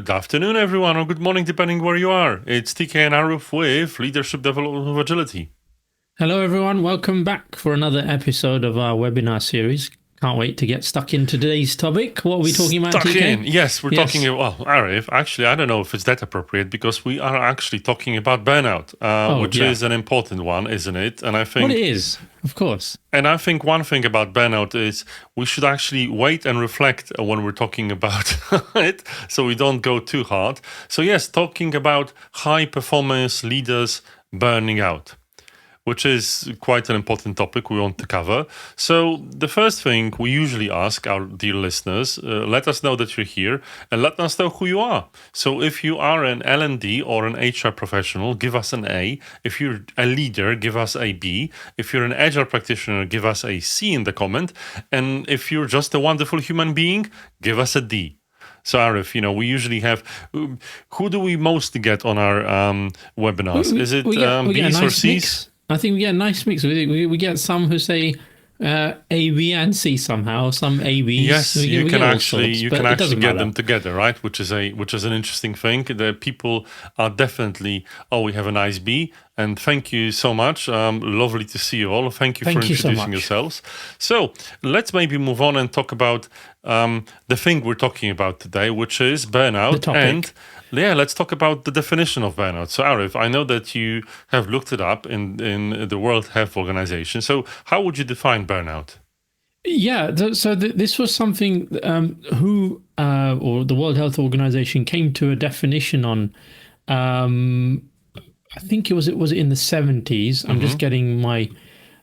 Good afternoon, everyone, or good morning, depending where you are. It's TK and Arif with Leadership Development of Agility. Hello, everyone. Welcome back for another episode of our webinar series. Can't wait to get stuck into today's topic. What are we talking about, TK? Yes, we're talking about, Arif, actually, I don't know if it's that appropriate because we are actually talking about burnout, which is an important one, isn't it? And I think... Well, it is, of course. And I think one thing about burnout is we should actually wait and reflect when we're talking about it so we don't go too hard. So yes, talking about high performance leaders burning out, which is quite an important topic we want to cover. So the first thing we usually ask our dear listeners, let us know that you're here and let us know who you are. So if you are an L&D or an HR professional, give us an A. If you're a leader, give us a B. If you're an Agile practitioner, give us a C in the comment. And if you're just a wonderful human being, give us a D. So Arif, we usually have, who do we mostly get on our webinars? Is it Bs or Cs? Mix. I think we get a nice mix. We get some who say A, B, and C somehow. Some A, Bs. Yes, you can actually get them together, right? Which is an interesting thing. The people are definitely. Oh, we have a nice B, and thank you so much. Lovely to see you all. Thank you for introducing yourselves. So let's maybe move on and talk about the thing we're talking about today, which is burnout. And let's talk about the definition of burnout. So Arif, I know that you have looked it up in the World Health Organization. So how would you define burnout? Yeah, this was something or the World Health Organization came to a definition on. I think it was in the 70s. I'm just getting my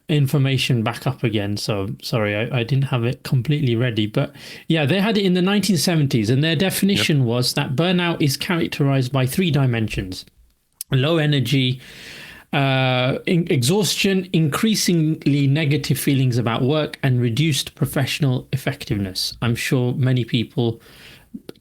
information back up again, so sorry, I didn't have it completely ready, but yeah, they had it in the 1970s, and their definition was that burnout is characterized by three dimensions: low energy, exhaustion, increasingly negative feelings about work, and reduced professional effectiveness. I'm sure many people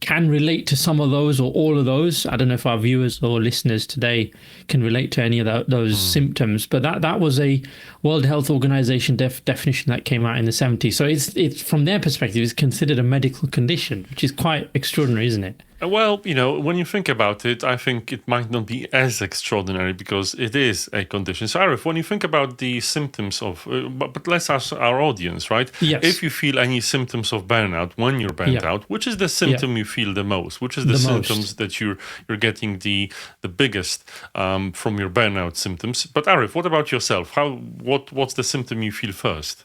can relate to some of those or all of those. I don't know if our viewers or listeners today can relate to any of those symptoms, but that was a World Health Organization definition that came out in the 70s. So it's from their perspective, it's considered a medical condition, which is quite extraordinary, isn't it? Well, when you think about it, I think it might not be as extraordinary because it is a condition. So, Arif, when you think about the symptoms of, but let's ask our audience, right? Yes. If you feel any symptoms of burnout when you're burnt out, which is the symptom you feel the most? Which is the symptoms that you're getting the biggest from your burnout symptoms? But Arif, what about yourself? What's the symptom you feel first?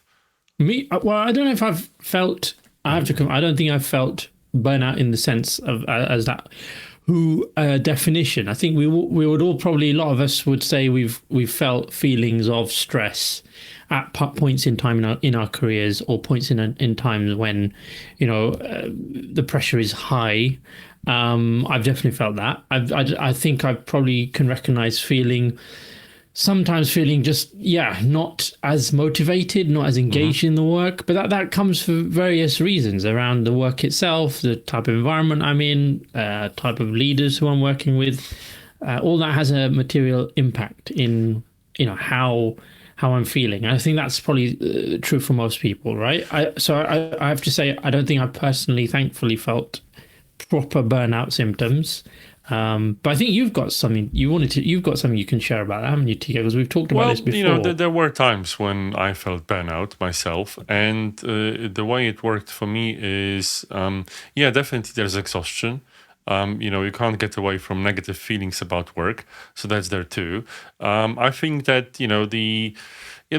Me? Well, I don't know if I've felt. I don't think I've felt burnout in the sense of as that definition. I think we would all probably, a lot of us would say we've felt feelings of stress at points in time in our careers, or points in times when the pressure is high. I've definitely felt that. I think I probably can recognize sometimes feeling just not as motivated, not as engaged in the work, but that comes for various reasons around the work itself, the type of environment I'm in, type of leaders who I'm working with. All that has a material impact in how I'm feeling. I think that's probably true for most people, right? So I have to say, I don't think I've personally, thankfully, felt proper burnout symptoms. But I think you've got something you've got something you can share about that, haven't you, TK? Because we've talked about this before. There were times when I felt burnout myself, and the way it worked for me is, definitely there's exhaustion. You can't get away from negative feelings about work, so that's there too. I think that the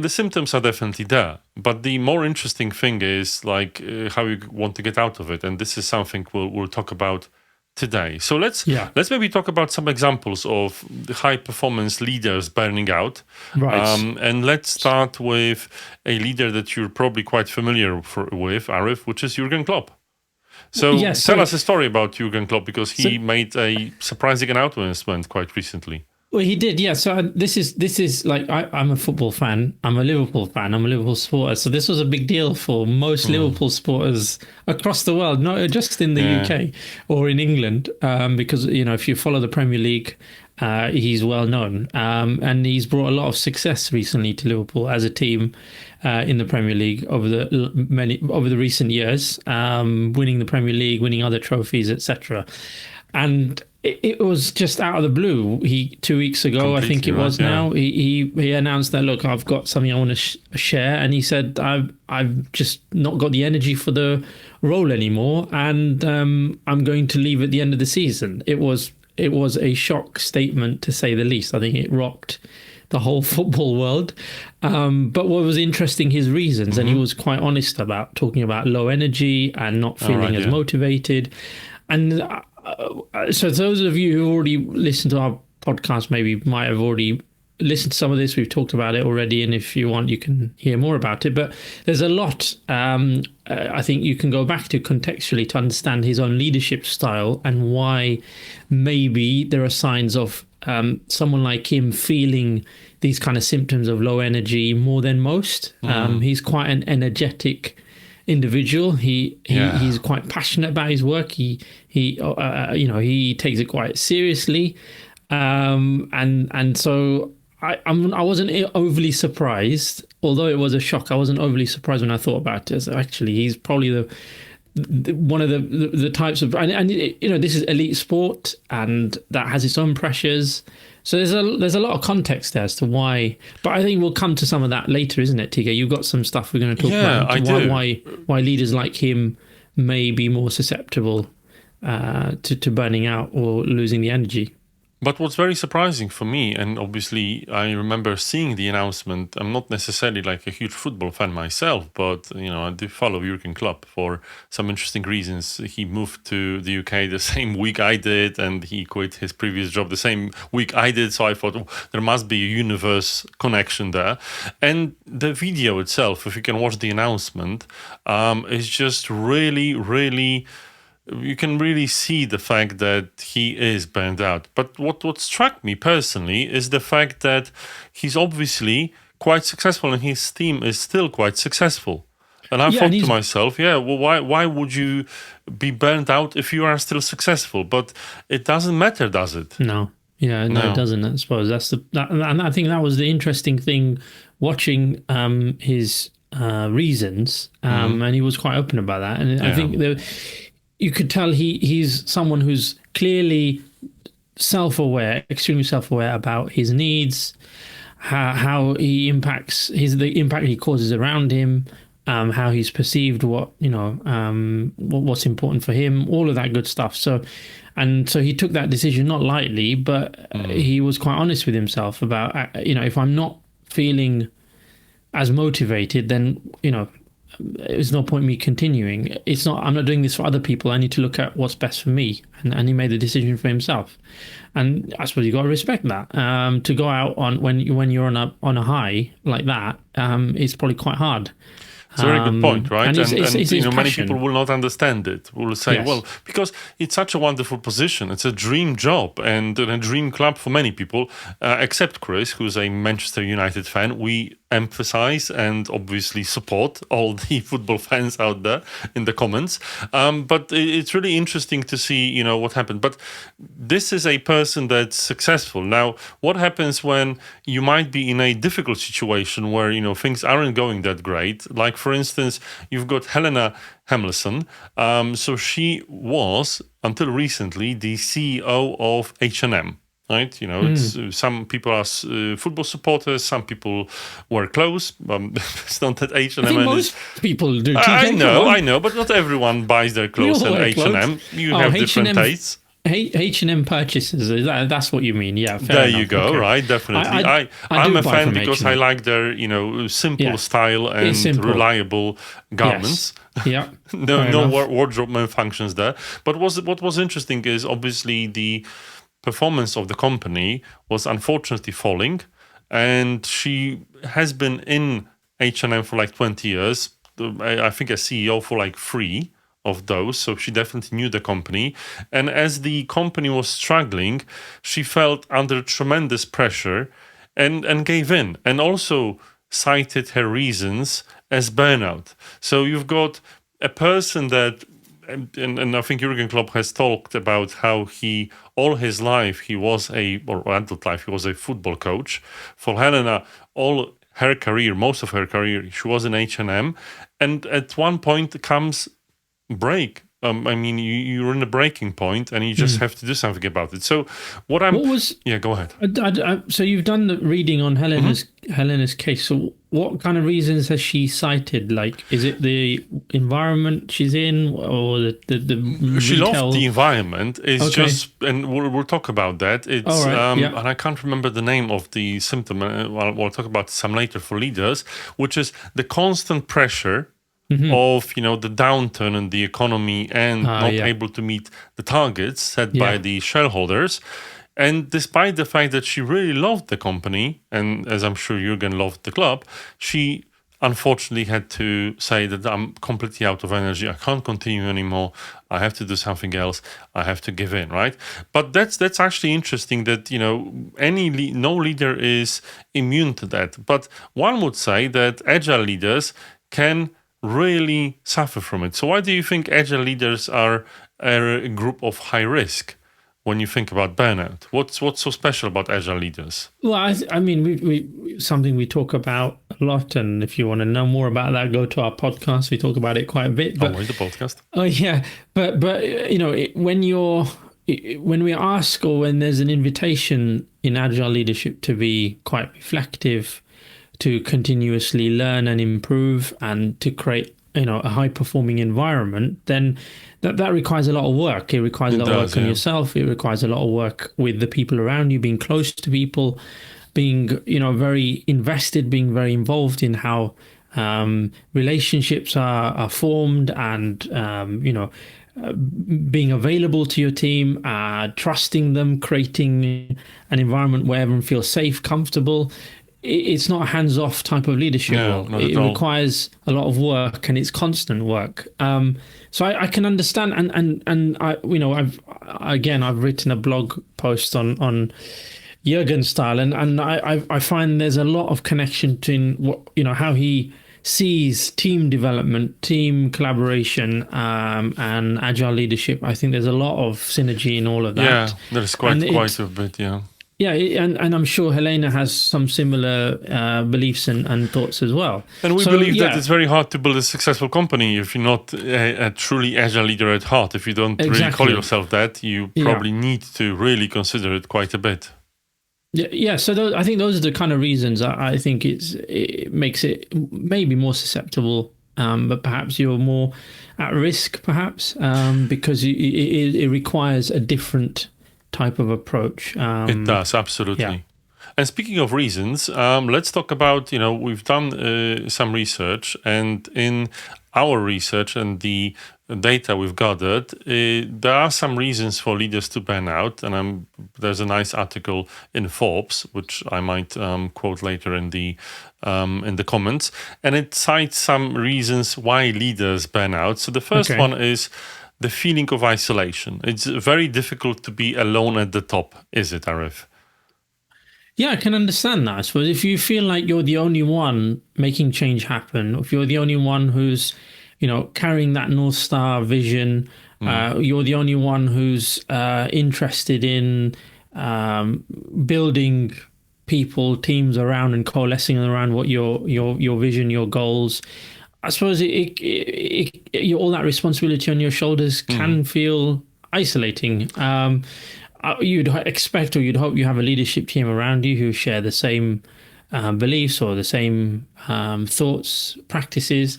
symptoms are definitely there, but the more interesting thing is how you want to get out of it, and this is something we'll talk about today. So let's maybe talk about some examples of the high performance leaders burning out. Right. And let's start with a leader that you're probably quite familiar with, Arif, which is Jürgen Klopp. So tell us a story about Jürgen Klopp, because he made a surprising announcement quite recently. Well, he did, yeah. So this is like, I'm a football fan. I'm a Liverpool fan. I'm a Liverpool supporter. So this was a big deal for most Liverpool supporters across the world, not just in the UK or in England, because if you follow the Premier League, he's well known, and he's brought a lot of success recently to Liverpool as a team in the Premier League over the recent years, winning the Premier League, winning other trophies, etc. and it was just out of the blue. He 2 weeks ago, I think Completely it right, was. yeah. Now he announced that, look, I've got something I want to share, and he said I've just not got the energy for the role anymore, and I'm going to leave at the end of the season. It was a shock statement, to say the least. I think it rocked the whole football world. But what was interesting, his reasons, and he was quite honest about talking about low energy and not feeling as motivated. And so those of you who already listened to our podcast maybe might have already listened to some of this. We've talked about it already, and if you want, you can hear more about it. But there's a lot I think you can go back to contextually to understand his own leadership style and why maybe there are signs of someone like him feeling these kind of symptoms of low energy more than most. He's quite an energetic individual. He's quite passionate about his work. He takes it quite seriously, and so I wasn't overly surprised, although it was a shock. I wasn't overly surprised when I thought about it. So actually, he's probably one of the types of, and this is elite sport, and that has its own pressures. So there's a lot of context there as to why, but I think we'll come to some of that later, isn't it, TK? You've got some stuff we're going to talk about. I do. Why leaders like him may be more susceptible to burning out or losing the energy. But what's very surprising for me, and obviously I remember seeing the announcement, I'm not necessarily like a huge football fan myself, but I do follow Jürgen Klopp for some interesting reasons. He moved to the UK the same week I did, and he quit his previous job the same week I did. So I thought there must be a universe connection there. And the video itself, if you can watch the announcement, is just really, really, you can really see the fact that he is burned out. But what struck me personally is the fact that he's obviously quite successful and his team is still quite successful. And I thought to myself, well, why would you be burned out if you are still successful? But it doesn't matter, does it? No. Yeah, no, it doesn't. I suppose and I think that was the interesting thing watching his reasons, and he was quite open about that. And I think you could tell he's someone who's clearly self-aware, extremely self-aware about his needs, how he impacts the impact he causes around him, how he's perceived, what's important for him, all of that good stuff. So he took that decision not lightly, but he was quite honest with himself about, if I'm not feeling as motivated, then there's no point in me continuing. I'm not doing this for other people. I need to look at what's best for me. And he made the decision for himself. And I suppose you got to respect that. To go out on when you're on a high like that, it's probably quite hard. It's a very good point, right? And it's many people will not understand it. Will say, Yes. well, because it's such a wonderful position. It's a dream job and a dream club for many people, except Chris, who's a Manchester United fan. We emphasize and obviously support all the football fans out there in the comments. But it's really interesting to see, what happened. But this is a person that's successful. Now, what happens when you might be in a difficult situation where, things aren't going that great? Like, for instance, you've got Helena Helmersson. So she was, until recently, the CEO of H&M. Right, it's, some people are football supporters. Some people wear clothes. It's not that H&M. I think most people do. I know, but not everyone buys their clothes at H&M. You have different tastes. H&M purchases, that's what you mean. Yeah, fair there enough. you go. Okay. Right, definitely. I'm a fan because H&M. I like their simple style and reliable garments. Yes. Yeah. no wardrobe malfunctions there. But what was interesting is obviously the performance of the company was unfortunately falling, and she has been in H&M for like 20 years. I think a CEO for like 3 of those, so she definitely knew the company. And as the company was struggling, she felt under tremendous pressure and gave in, and also cited her reasons as burnout. So you've got a person that, and I think Jürgen Klopp has talked about how all his life he was adult life, he was a football coach. For Helena, all her career, most of her career, she was in H&M. And at one point comes break. I mean, you're in a breaking point, and you just have to do something about it. So, yeah, go ahead. So you've done the reading on Helena's case. So what kind of reasons has she cited? Like, is it the environment she's in, or the She retail? loved the environment. It's just, and we'll talk about that. It's All right, yeah. and I can't remember the name of the symptom. We'll talk about some later for leaders, which is the constant pressure of the downturn in the economy and not able to meet the targets set by the shareholders. And despite the fact that she really loved the company, and as I'm sure Jürgen loved the club, she unfortunately had to say that I'm completely out of energy. I can't continue anymore. I have to do something else. I have to give in, right? But that's actually interesting that, no leader is immune to that. But one would say that agile leaders can really suffer from it. So why do you think agile leaders are a group of high risk when you think about burnout? What's so special about agile leaders? Well, I mean, we something we talk about a lot, and if you want to know more about that, go to our podcast. We talk about it quite a bit. But, always the podcast. Oh yeah, but when we ask, or when there's an invitation in agile leadership to be quite reflective, to continuously learn and improve, and to create a high performing environment, then that requires a lot of work. It requires a lot of work on yourself. It requires a lot of work with the people around you, being close to people, being very invested, being very involved in how relationships are formed, and being available to your team, trusting them, creating an environment where everyone feels safe, comfortable. It's not a hands-off type of leadership. No, it requires a lot of work, and it's constant work. So I can understand, and I've written a blog post on Jürgen's style, and I find there's a lot of connection between how he sees team development, team collaboration, and agile leadership. I think there's a lot of synergy in all of that. Yeah, there's quite a bit. Yeah. Yeah, and I'm sure Helena has some similar beliefs and thoughts as well. And we believe that it's very hard to build a successful company if you're not a truly agile leader at heart. If you don't really call yourself that, you probably need to really consider it quite a bit. Yeah. So I think those are the kind of reasons I think it makes it maybe more susceptible, but perhaps you're more at risk, perhaps, because it requires a different type of approach. It does, absolutely. Yeah. And speaking of reasons, let's talk about, we've done some research, and in our research and the data we've gathered, there are some reasons for leaders to burn out. And there's a nice article in Forbes, which I might quote later in the comments. And it cites some reasons why leaders burn out. So the first one is the feeling of isolation. It's very difficult to be alone at the top, is it, Arif? Yeah, I can understand that. I suppose if you feel like you're the only one making change happen, if you're the only one who's, carrying that North Star vision, you're the only one who's interested in building people, teams around, and coalescing around what your vision, your goals. I suppose all that responsibility on your shoulders can feel isolating. You'd expect, or you'd hope you have a leadership team around you who share the same beliefs or the same thoughts, practices.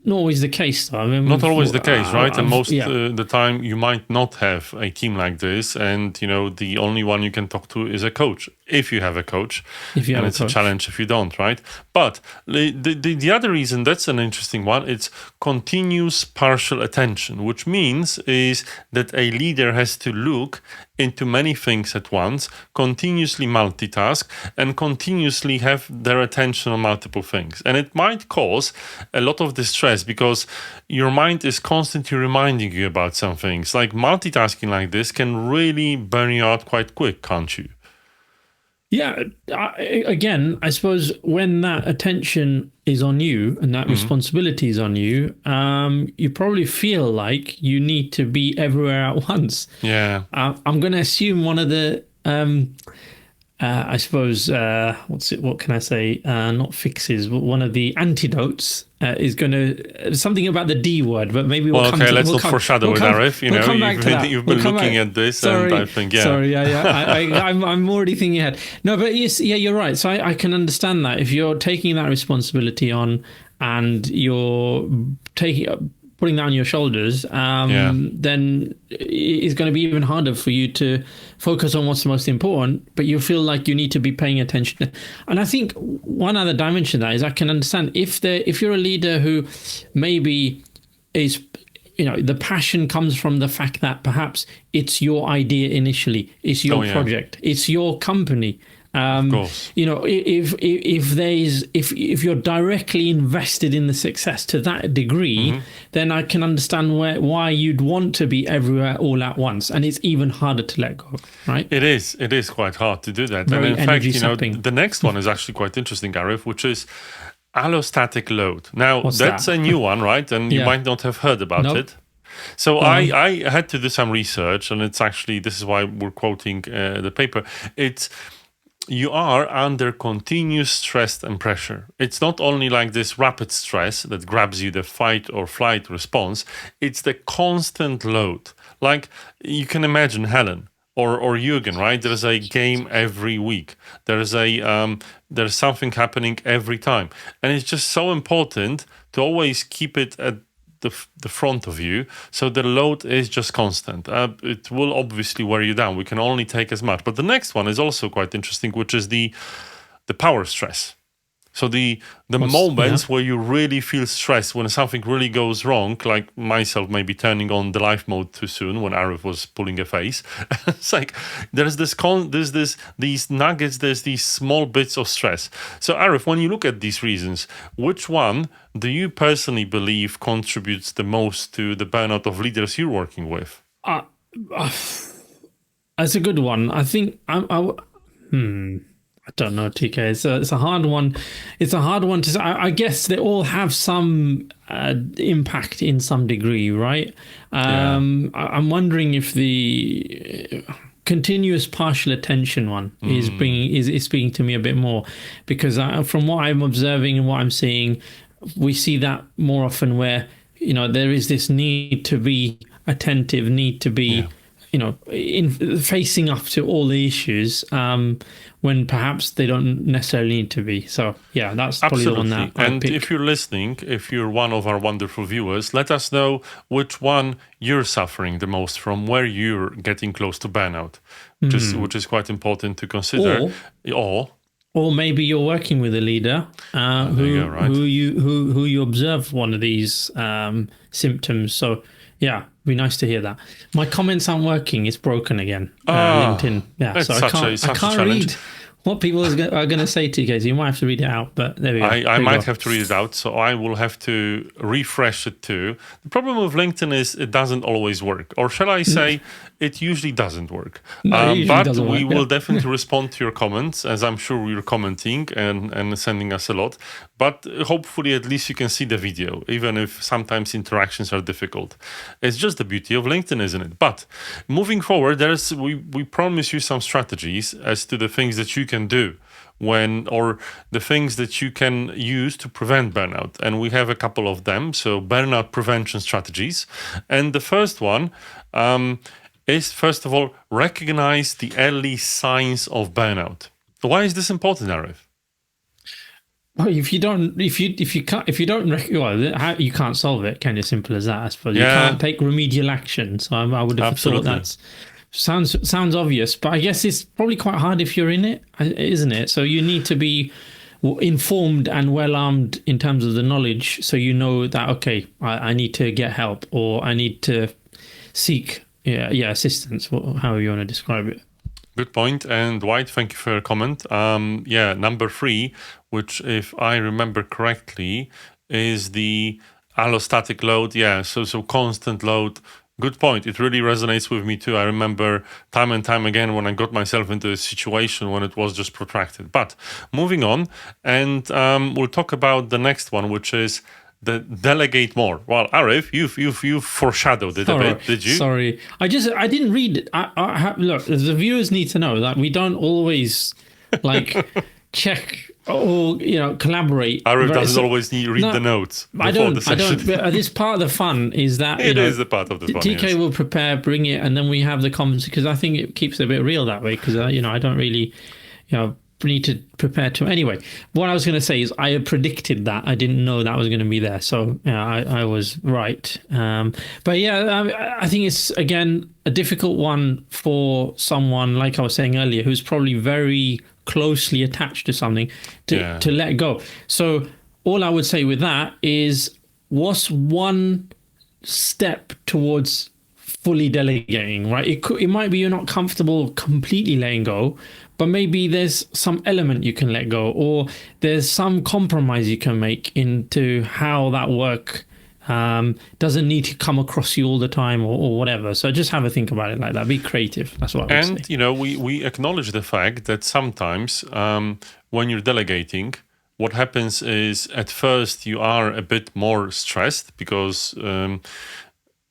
Not always the case, though. I mean, not always the case, right? And most the time, you might not have a team like this, and the only one you can talk to is a coach, if you have a coach. And it's a challenge if you don't, right? But the other reason, that's an interesting one. It's continuous partial attention, which means is that a leader has to look into many things at once, continuously multitask, and continuously have their attention on multiple things. And it might cause a lot of distress because your mind is constantly reminding you about some things. Like multitasking like this can really burn you out quite quick, can't you? Yeah. Again, I suppose when that attention is on you and that responsibility is on you, you probably feel like you need to be everywhere at once. Yeah. I'm going to assume one of the I suppose what can I say? Not fixes, but one of the antidotes is going to something about the D word. But maybe we'll Well, come okay, to. let's not foreshadow it, Arif. You We'll know, come back to that. you've been looking at this, and I think, yeah. Sorry, yeah. I'm already thinking ahead. No, but yes, yeah, you're right. So I can understand that if you're taking that responsibility on and you're putting that on your shoulders, then it's going to be even harder for you to focus on what's most important, but you feel like you need to be paying attention. And I think one other dimension of that is I can understand if you're a leader who maybe is, the passion comes from the fact that perhaps it's your idea initially, it's your project, it's your company. Of course. If you're directly invested in the success to that degree, then I can understand why you'd want to be everywhere all at once, and it's even harder to let go, right? It is quite hard to do that. Very and in fact, energy-sapping. the next one is actually quite interesting, Gareth, which is allostatic load. Now, that's that? a new one, right? And you might not have heard about it. So I had to do some research, and it's actually, this is why we're quoting the paper. You are under continuous stress and pressure. It's not only like this rapid stress that grabs you, the fight or flight response. It's the constant load. Like you can imagine Helen or Jürgen, right? There's a game every week. There's something happening every time. And it's just so important to always keep it at the front of you, so the load is just constant. It will obviously wear you down. We can only take as much. But the next one is also quite interesting, which is the power stress. So the moments where you really feel stressed, when something really goes wrong, like myself maybe turning on the life mode too soon when Arif was pulling a face. It's like there's these nuggets, there's these small bits of stress. So Arif, when you look at these reasons, which one do you personally believe contributes the most to the burnout of leaders you're working with? That's a good one. I think I don't know, TK. It's a hard one. It's a hard one to say. I guess they all have some impact in some degree, right? I'm wondering if the continuous partial attention one is speaking to me a bit more, because from what I'm observing and what I'm seeing, we see that more often where there is this need to be attentive, need to be in facing up to all the issues when perhaps they don't necessarily need to be. So yeah, that's probably the one that I pick. If you're listening, if you're one of our wonderful viewers, let us know which one you're suffering the most from, where you're getting close to burnout, which is quite important to consider. Or maybe you're working with a leader who you observe one of these symptoms. So yeah, be nice to hear that. My comments aren't working. It's broken again. LinkedIn. Yeah, so I can't read what people are going to say to you guys. You might have to read it out, but there we go. I might have to read it out, so I will have to refresh it too. The problem with LinkedIn is it doesn't always work. Or shall I say, it usually doesn't work. But we will definitely respond to your comments, as I'm sure you're commenting and sending us a lot. But hopefully at least you can see the video, even if sometimes interactions are difficult. It's just the beauty of LinkedIn, isn't it? But moving forward, we promise you some strategies as to the things that you can do or the things that you can use to prevent burnout. And we have a couple of them. So burnout prevention strategies. And the first one is, first of all, recognize the early signs of burnout. Why is this important, Arif? Well, you can't solve it. Kind of simple as that, I suppose. You can't take remedial action. So I would have thought that's sounds obvious, but I guess it's probably quite hard if you're in it, isn't it? So you need to be informed and well armed in terms of the knowledge, so you know that okay, I need to get help, or I need to seek assistance, however you want to describe it. Good point. And White, thank you for your comment. Number 3, which, if I remember correctly, is the allostatic load. So constant load. Good point. It really resonates with me too. I remember time and time again when I got myself into a situation when it was just protracted. But moving on, and we'll talk about the next one, which is the delegate more. Well, Arif, you've foreshadowed it a bit, did you? Sorry, I didn't read it. Look, the viewers need to know that we don't always like check or collaborate. Arif right? doesn't So- always read no, the notes before I don't. the session. But this part of the fun is that It is the part of the fun. TK Yes. will prepare, bring it, and then we have the conversation because I think it keeps it a bit real that way. Because I don't really, need to prepare to. Anyway, what I was going to say is I had predicted that. I didn't know that was going to be there, so I was right. But yeah, I think it's again a difficult one for someone like I was saying earlier, who's probably very closely attached to something to let go. So all I would say with that is, what's one step towards fully delegating, right? It might be you're not comfortable completely letting go, but maybe there's some element you can let go, or there's some compromise you can make into how that work doesn't need to come across you all the time or whatever. So just have a think about it like that. Be creative. That's what I would say. And we acknowledge the fact that sometimes when you're delegating, what happens is at first you are a bit more stressed because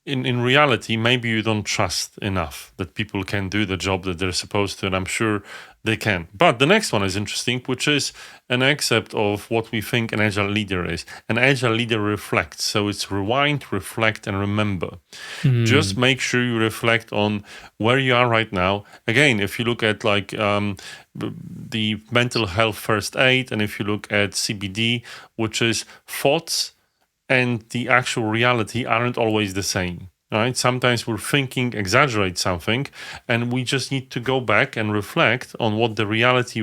in reality, maybe you don't trust enough that people can do the job that they're supposed to, and I'm sure they can. But the next one is interesting, which is an excerpt of what we think an agile leader is. An agile leader reflects. So it's rewind, reflect, and remember. Just make sure you reflect on where you are right now. Again, if you look at the mental health first aid, and if you look at CBD, which is thoughts and the actual reality aren't always the same, right? Sometimes we're thinking, exaggerate something, and we just need to go back and reflect on what the reality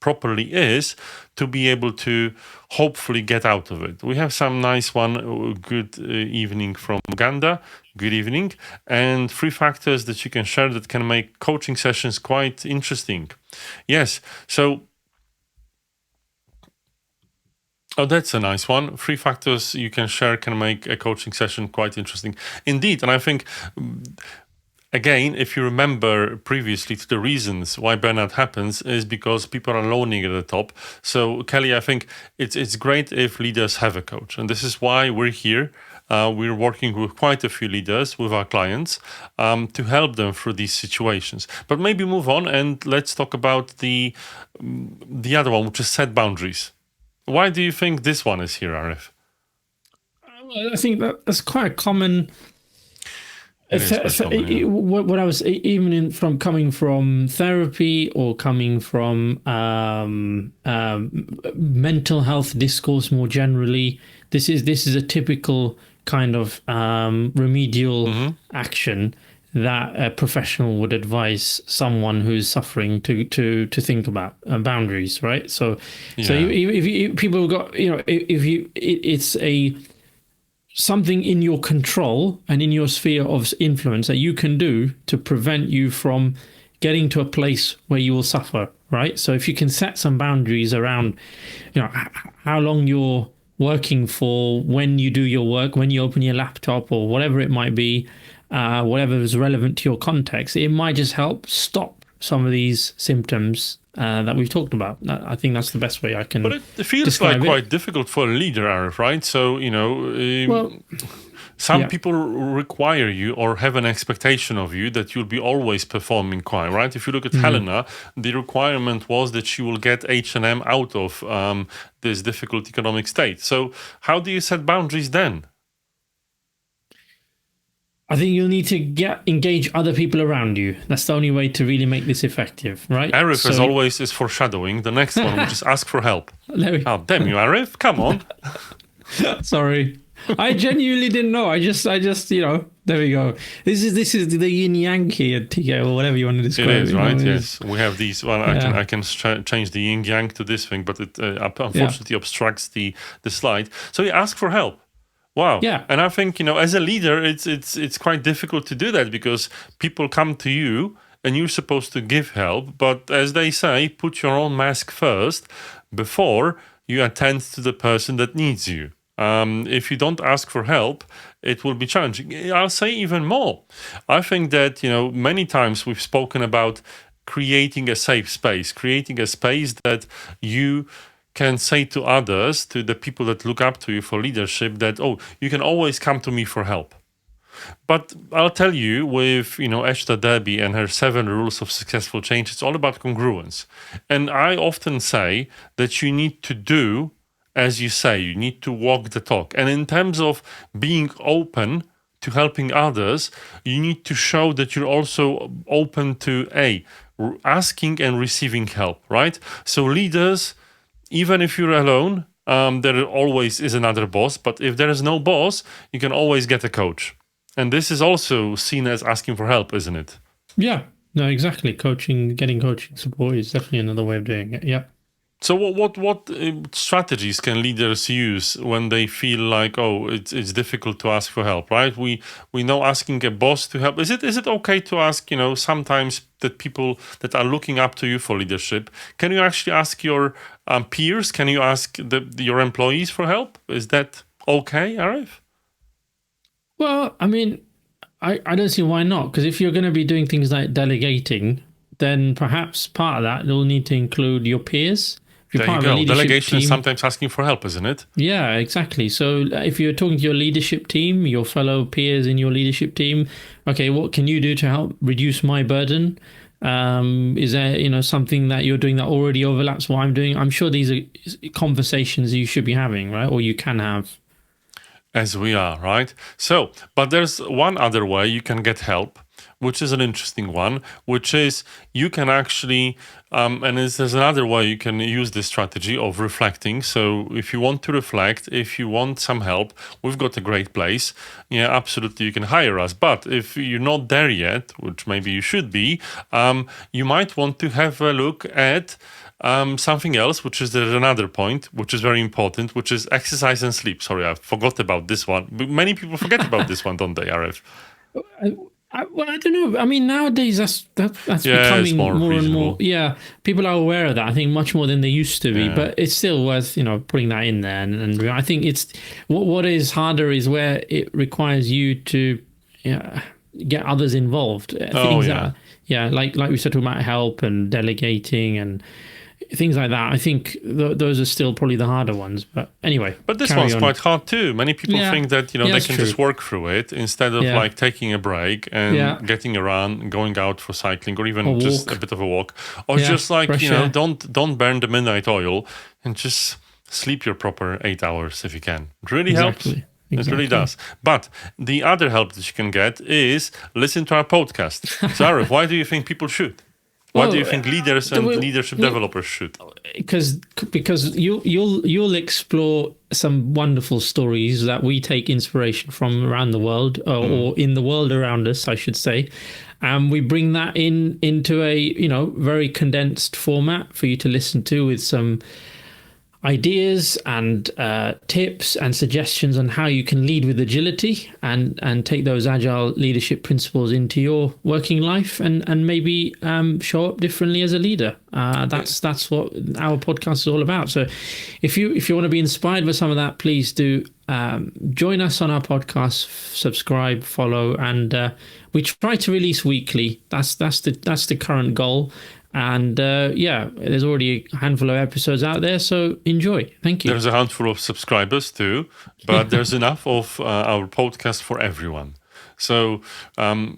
properly is to be able to hopefully get out of it. We have some nice one. Good evening from Uganda. Good evening. And 3 factors that you can share that can make coaching sessions quite interesting. Yes. So, oh, that's a nice one. 3 factors you can share can make a coaching session quite interesting. Indeed. And I think, again, if you remember previously, to the reasons why burnout happens is because people are loaning at the top. So, Kelly, I think it's great if leaders have a coach. And this is why we're here. We're working with quite a few leaders, with our clients, to help them through these situations. But maybe move on and let's talk about the other one, which is set boundaries. Why do you think this one is here, Arif? I think that's quite a common. What I was even from coming from therapy or coming from mental health discourse more generally. This is a typical kind of remedial action that a professional would advise someone who's suffering to think about boundaries, right? So if people got it's a something in your control and in your sphere of influence that you can do to prevent you from getting to a place where you will suffer, right? So if you can set some boundaries around, how long you're working for, when you do your work, when you open your laptop or whatever it might be, whatever is relevant to your context, it might just help stop some of these symptoms that we've talked about. I think that's the best way I can. But it feels like quite difficult for a leader, Arif, right? So some people require you or have an expectation of you that you'll be always performing quite, right? If you look at Helena, the requirement was that she will get H&M out of this difficult economic state. So how do you set boundaries then? I think you'll need to engage other people around you. That's the only way to really make this effective, right? Arif, as always, is foreshadowing. The next one, which is ask for help. Oh, damn you, Arif. Come on. Sorry. I genuinely didn't know. I just, there we go. This is the yin yang here, TK, or whatever you want to describe it. Is, right? Yes. We have these. Well, I can change the yin yang to this thing, but it unfortunately obstructs the slide. So you ask for help. Wow. Yeah. And I think, as a leader, it's quite difficult to do that because people come to you and you're supposed to give help. But as they say, put your own mask first before you attend to the person that needs you. If you don't ask for help, it will be challenging. I'll say even more. I think that, many times we've spoken about creating a safe space, creating a space that you can say to others, to the people that look up to you for leadership, that, you can always come to me for help. But I'll tell you, with Eshta Debbie and her 7 rules of successful change, it's all about congruence. And I often say that you need to do as you say. You need to walk the talk. And in terms of being open to helping others, you need to show that you're also open to asking and receiving help, right? So leaders, even if you're alone, there always is another boss. But if there is no boss, you can always get a coach. And this is also seen as asking for help, isn't it? Yeah, no, exactly. Getting coaching support is definitely another way of doing it. Yeah. So what strategies can leaders use when they feel like, oh, it's difficult to ask for help, right? We know asking a boss to help. Is it okay to ask, sometimes that people that are looking up to you for leadership, can you actually ask your peers? Can you ask your employees for help? Is that okay, Arif? Well, I mean, I don't see why not. Because if you're going to be doing things like delegating, then perhaps part of that will need to include your peers. There you go. Delegation is sometimes asking for help, isn't it? Yeah, exactly. So if you're talking to your leadership team, your fellow peers in your leadership team, okay, what can you do to help reduce my burden? Is there, something that you're doing that already overlaps what I'm doing? I'm sure these are conversations you should be having, right? Or you can have. As we are, right? So, but there's one other way you can get help, which is an interesting one, which is you can actually, there's another way you can use this strategy of reflecting. So if you want to reflect, if you want some help, we've got a great place. Yeah, absolutely, you can hire us. But if you're not there yet, which maybe you should be, you might want to have a look at something else, which is there's another point, which is very important, which is exercise and sleep. Sorry, I forgot about this one. But many people forget about this one, don't they, Arif? Well, I don't know. I mean, nowadays that's becoming more and more. Yeah, people are aware of that. I think much more than they used to be. But it's still worth putting that in there. And I think it's what is harder is where it requires you to get others involved. Like we said about help and delegating and things like that. I think those are still probably the harder ones. But anyway, but this one's quite hard too. Many people think that they can just work through it instead of like taking a break and getting around, going out for cycling, or even just a bit of a walk, or just like don't burn the midnight oil and just sleep your proper 8 hours if you can. It really helps. It really does. But the other help that you can get is listen to our podcast. Zarif, why do you think people should? Why do you think leaders and leadership developers should? Because you'll explore some wonderful stories that we take inspiration from around the world, or in the world around us, I should say. And we bring that into a very condensed format for you to listen to, with some ideas and tips and suggestions on how you can lead with agility and take those agile leadership principles into your working life and maybe show up differently as a leader. That's what our podcast is all about. So if you want to be inspired by some of that, please do join us on our podcast, subscribe, follow, and we try to release weekly. That's the current goal. And there's already a handful of episodes out there, so enjoy. Thank you. There's a handful of subscribers too, but there's enough of our podcast for everyone. So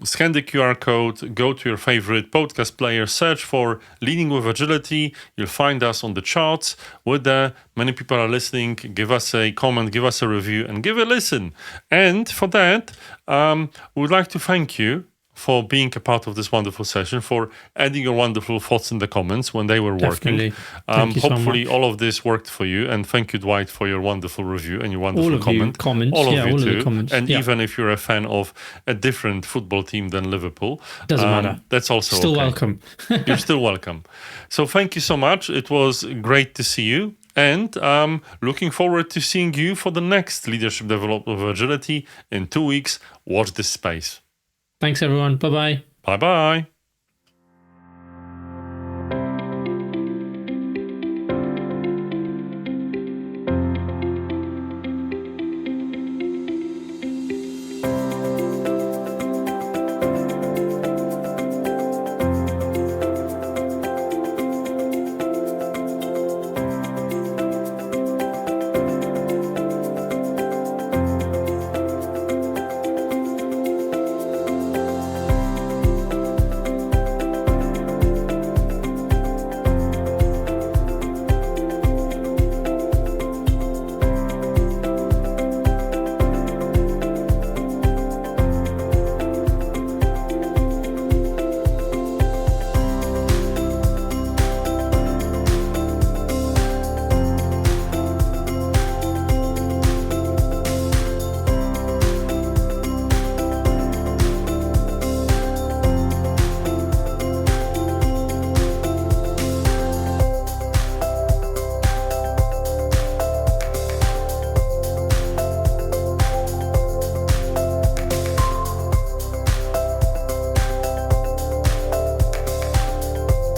scan the QR code, go to your favorite podcast player, search for Leading with Agility. You'll find us on the charts. With that, many people are listening. Give us a comment, give us a review, and give a listen. And for that, we would like to thank you for being a part of this wonderful session, for adding your wonderful thoughts in the comments when they were working. Hopefully all of this worked for you, and thank you, Dwight, for your wonderful review and your wonderful comment. All of you too. The comments. And even if you're a fan of a different football team than Liverpool, doesn't matter. That's also still okay. Welcome. You're still welcome. So thank you so much. It was great to see you. And looking forward to seeing you for the next Leadership Development of Agility in 2 weeks. Watch this space. Thanks, everyone. Bye-bye. Bye-bye.